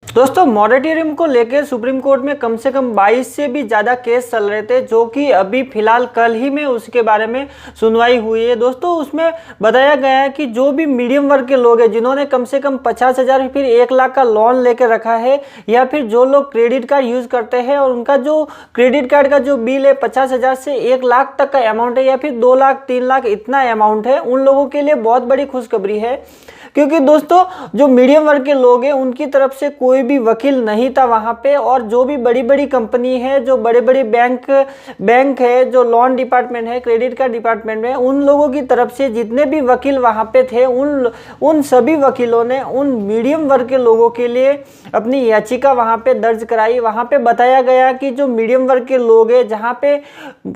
दोस्तों मॉरेटोरियम को लेकर सुप्रीम कोर्ट में कम से कम 22 से भी ज़्यादा केस चल रहे थे, जो कि अभी फिलहाल कल ही में उसके बारे में सुनवाई हुई है। दोस्तों उसमें बताया गया है कि जो भी मीडियम वर्ग के लोग हैं जिन्होंने कम से कम 50,000 फिर 1 लाख का लोन लेकर रखा है, या फिर जो लोग क्रेडिट कार्ड यूज़ करते हैं और उनका जो क्रेडिट कार्ड का जो बिल है 50,000 से 1 लाख तक का अमाउंट है, या फिर 2 लाख 3 लाख इतना अमाउंट है, उन लोगों के लिए बहुत बड़ी खुशखबरी है। क्योंकि दोस्तों जो मीडियम वर्ग के लोग हैं उनकी तरफ से कोई भी वकील नहीं था वहाँ पे, और जो भी बड़ी बड़ी कंपनी है, जो बड़े बड़े बैंक है, जो लोन डिपार्टमेंट है, क्रेडिट कार्ड डिपार्टमेंट में, उन लोगों की तरफ से जितने भी वकील वहाँ पे थे उन सभी वकीलों ने उन मीडियम वर्ग के लोगों के लिए अपनी याचिका वहाँ पे दर्ज कराई। वहाँ पे बताया गया कि जो मीडियम वर्ग के लोग हैं, जहाँ पे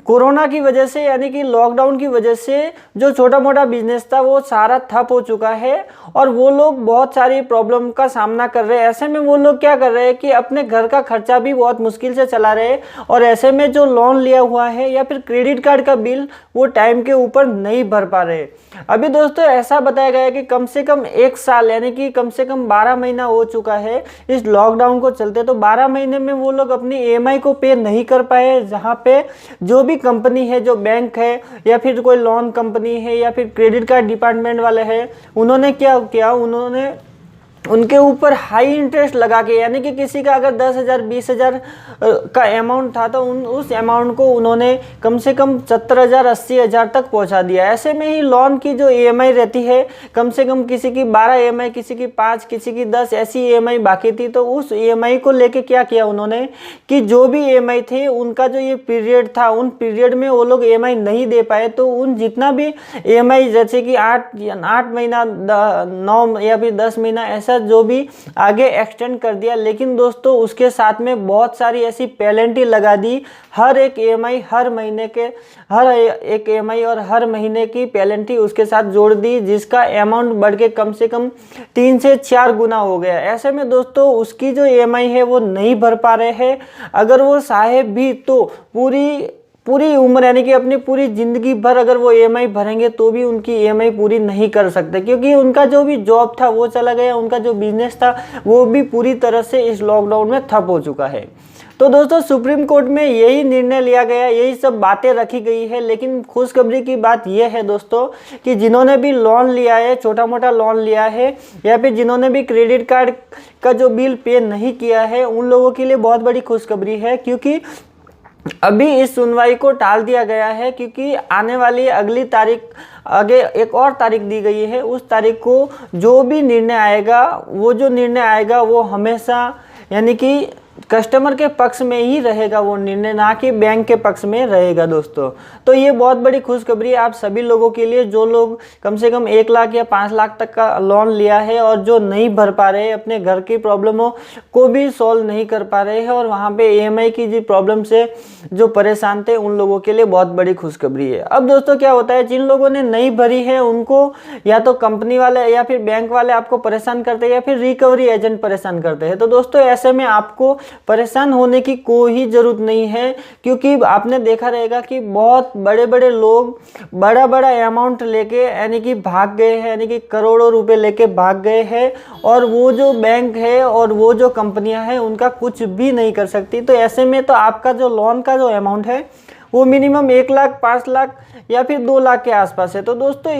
कोरोना की वजह से यानी कि लॉकडाउन की वजह से जो छोटा मोटा बिजनेस था वो सारा ठप हो चुका है, और वो लोग बहुत सारी प्रॉब्लम का सामना कर रहे हैं। ऐसे में वो लोग क्या कर रहे हैं कि अपने घर का खर्चा भी बहुत मुश्किल से चला रहे हैं, और ऐसे में जो लोन लिया हुआ है या फिर क्रेडिट कार्ड का बिल वो टाइम के ऊपर नहीं भर पा रहे। अभी दोस्तों ऐसा बताया गया है कि कम से कम 1 साल यानी कि कम से कम 12 महीना हो चुका है इस लॉकडाउन को चलते, तो 12 महीने में वो लोग अपनी ईएमआई को पे नहीं कर पाए। जहाँ पे जो भी कंपनी है, जो बैंक है या फिर कोई लोन कंपनी है या फिर क्रेडिट कार्ड डिपार्टमेंट वाले हैं, उन्होंने क्या किया, उन्होंने उनके ऊपर हाई इंटरेस्ट लगा के, यानी कि किसी का अगर 10,000 20,000 का अमाउंट था तो उस अमाउंट को उन्होंने कम से कम 70,000 80,000 तक पहुंचा दिया। ऐसे में ही लोन की जो ईएमआई रहती है, कम से कम किसी की 12 ईएमआई, किसी की 5, किसी की 10 ऐसी ईएमआई बाकी थी। तो उस ईएमआई को लेके क्या किया उन्होंने कि जो भी ईएमआई थे उनका जो ये पीरियड था, उन पीरियड में वो लोग ईएमआई नहीं दे पाए, तो उन जितना भी ईएमआई जैसे कि 8 महीना 9 या फिर 10 महीना ऐसा जो भी आगे एक्सटेंड कर दिया। लेकिन दोस्तों उसके साथ में बहुत सारी ऐसी पेनल्टी लगा दी, हर एक ईएमआई हर महीने के हर एक ईएमआई और हर महीने की पेनल्टी उसके साथ जोड़ दी, जिसका अमाउंट बढ़ के कम से कम 3 से 4 गुना हो गया। ऐसे में दोस्तों उसकी जो ईएमआई है वो नहीं भर पा रहे हैं। अगर वो साहेब भी तो पूरी उम्र यानी कि अपनी पूरी ज़िंदगी भर अगर वो ईएमआई भरेंगे तो भी उनकी ईएमआई पूरी नहीं कर सकते, क्योंकि उनका जो भी जॉब था वो चला गया, उनका जो बिजनेस था वो भी पूरी तरह से इस लॉकडाउन में ठप हो चुका है। तो दोस्तों सुप्रीम कोर्ट में यही निर्णय लिया गया, यही सब बातें रखी गई है। लेकिन खुशखबरी की बात यह है दोस्तों कि जिन्होंने भी लोन लिया है, छोटा मोटा लोन लिया है, या फिर जिन्होंने भी क्रेडिट कार्ड का जो बिल पे नहीं किया है, उन लोगों के लिए बहुत बड़ी खुशखबरी है, क्योंकि अभी इस सुनवाई को टाल दिया गया है। क्योंकि आने वाली अगली तारीख, आगे एक और तारीख दी गई है, उस तारीख को जो भी निर्णय आएगा, वो जो निर्णय आएगा वो हमेशा यानी कि कस्टमर के पक्ष में ही रहेगा वो निर्णय, ना कि बैंक के पक्ष में रहेगा दोस्तों। तो ये बहुत बड़ी खुशखबरी है आप सभी लोगों के लिए, जो लोग कम से कम 1 लाख या 5 लाख तक का लोन लिया है और जो नहीं भर पा रहे हैं, अपने घर की प्रॉब्लमों को भी सॉल्व नहीं कर पा रहे हैं, और वहाँ पे ईएमआई की जो प्रॉब्लम से जो परेशान थे, उन लोगों के लिए बहुत बड़ी खुशखबरी है। अब दोस्तों क्या होता है, जिन लोगों ने नहीं भरी है उनको या तो कंपनी वाले या फिर बैंक वाले आपको परेशान करते हैं, या फिर रिकवरी एजेंट परेशान करते हैं। तो दोस्तों ऐसे में आपको परेशान होने की कोई ज़रूरत नहीं है, क्योंकि आपने देखा रहेगा कि बहुत बड़े बड़े लोग बड़ा बड़ा अमाउंट लेके यानी कि भाग गए हैं, यानी कि करोड़ों रुपए लेके भाग गए हैं, और वो जो बैंक है और वो जो कंपनियां हैं उनका कुछ भी नहीं कर सकती। तो ऐसे में तो आपका जो लोन का जो अमाउंट है वो मिनिमम 1 लाख 5 लाख या फिर 2 लाख के आसपास है। तो दोस्तों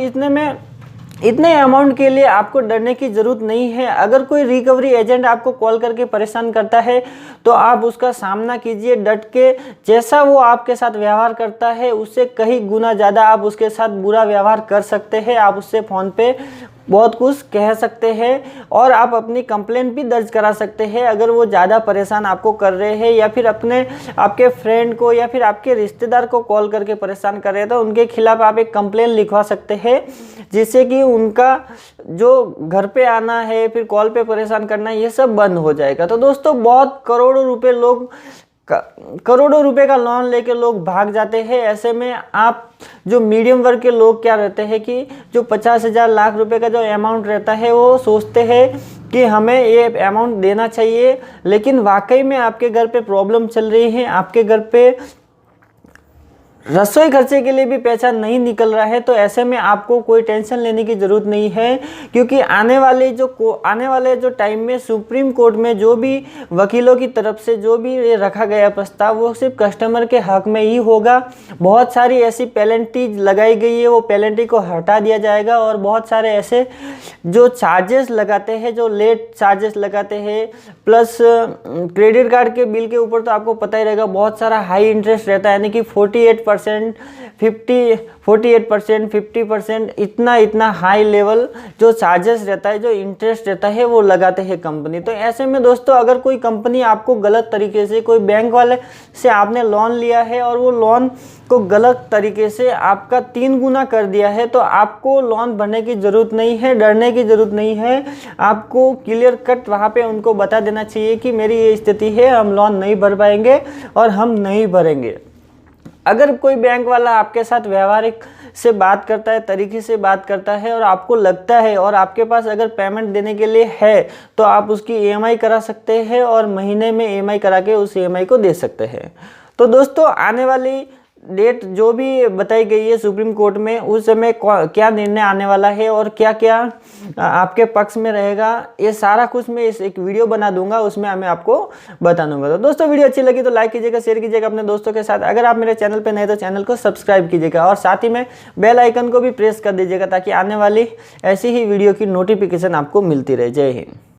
इतने अमाउंट के लिए आपको डरने की ज़रूरत नहीं है। अगर कोई रिकवरी एजेंट आपको कॉल करके परेशान करता है तो आप उसका सामना कीजिए डट के। जैसा वो आपके साथ व्यवहार करता है उससे कहीं गुना ज़्यादा आप उसके साथ बुरा व्यवहार कर सकते हैं। आप उससे फ़ोन पे बहुत कुछ कह सकते हैं और आप अपनी कंप्लेंट भी दर्ज करा सकते हैं अगर वो ज़्यादा परेशान आपको कर रहे हैं, या फिर आपके फ्रेंड को या फिर आपके रिश्तेदार को कॉल करके परेशान कर रहे हैं तो उनके खिलाफ़ आप एक कंप्लेंट लिखवा सकते हैं, जिससे कि उनका जो घर पे आना है फिर कॉल पे परेशान करना ये सब बंद हो जाएगा। तो दोस्तों बहुत करोड़ों रुपए का लोन लेके लोग भाग जाते हैं। ऐसे में आप जो मीडियम वर्ग के लोग क्या रहते हैं कि जो 50,000 लाख रुपए का जो अमाउंट रहता है वो सोचते हैं कि हमें ये अमाउंट देना चाहिए, लेकिन वाकई में आपके घर पे प्रॉब्लम चल रही है, आपके घर पे रसोई खर्चे के लिए भी पैसा नहीं निकल रहा है, तो ऐसे में आपको कोई टेंशन लेने की ज़रूरत नहीं है, क्योंकि आने वाले जो टाइम में सुप्रीम कोर्ट में जो भी वकीलों की तरफ से जो भी ये रखा गया प्रस्ताव वो सिर्फ कस्टमर के हक में ही होगा। बहुत सारी ऐसी पेनल्टी लगाई गई है, वो पेनल्टी को हटा दिया जाएगा, और बहुत सारे ऐसे जो चार्जेस लगाते हैं, जो लेट चार्जेस लगाते हैं, प्लस क्रेडिट कार्ड के बिल के ऊपर तो आपको पता ही रहेगा बहुत सारा हाई इंटरेस्ट रहता है, यानी कि 48%, 50% इतना हाई लेवल जो चार्जेस रहता है, जो इंटरेस्ट रहता है वो लगाते हैं कंपनी। तो ऐसे में दोस्तों अगर कोई कंपनी आपको गलत तरीके से, कोई बैंक वाले से आपने लोन लिया है और वो लोन को गलत तरीके से आपका 3 गुना कर दिया है, तो आपको लोन भरने की ज़रूरत नहीं है, डरने की ज़रूरत नहीं है। आपको क्लियर कट वहाँ पे उनको बता देना चाहिए कि मेरी ये स्थिति है, हम लोन नहीं भर पाएंगे और हम नहीं भरेंगे। अगर कोई बैंक वाला आपके साथ व्यवहारिक से बात करता है, तरीके से बात करता है, और आपको लगता है और आपके पास अगर पेमेंट देने के लिए है, तो आप उसकी EMI करा सकते हैं और महीने में EMI करा के उस EMI को दे सकते हैं। तो दोस्तों आने वाली डेट जो भी बताई गई है सुप्रीम कोर्ट में, उस समय क्या निर्णय आने वाला है और क्या क्या आपके पक्ष में रहेगा, ये सारा कुछ मैं इस एक वीडियो बना दूंगा, उसमें मैं आपको बता दूंगा। तो दोस्तों वीडियो अच्छी लगी तो लाइक कीजिएगा, शेयर कीजिएगा अपने दोस्तों के साथ। अगर आप मेरे चैनल पे नए तो चैनल को सब्सक्राइब कीजिएगा और साथ ही में बेल आइकन को भी प्रेस कर दीजिएगा, ताकि आने वाली ऐसी ही वीडियो की नोटिफिकेशन आपको मिलती रहे। जय हिंद।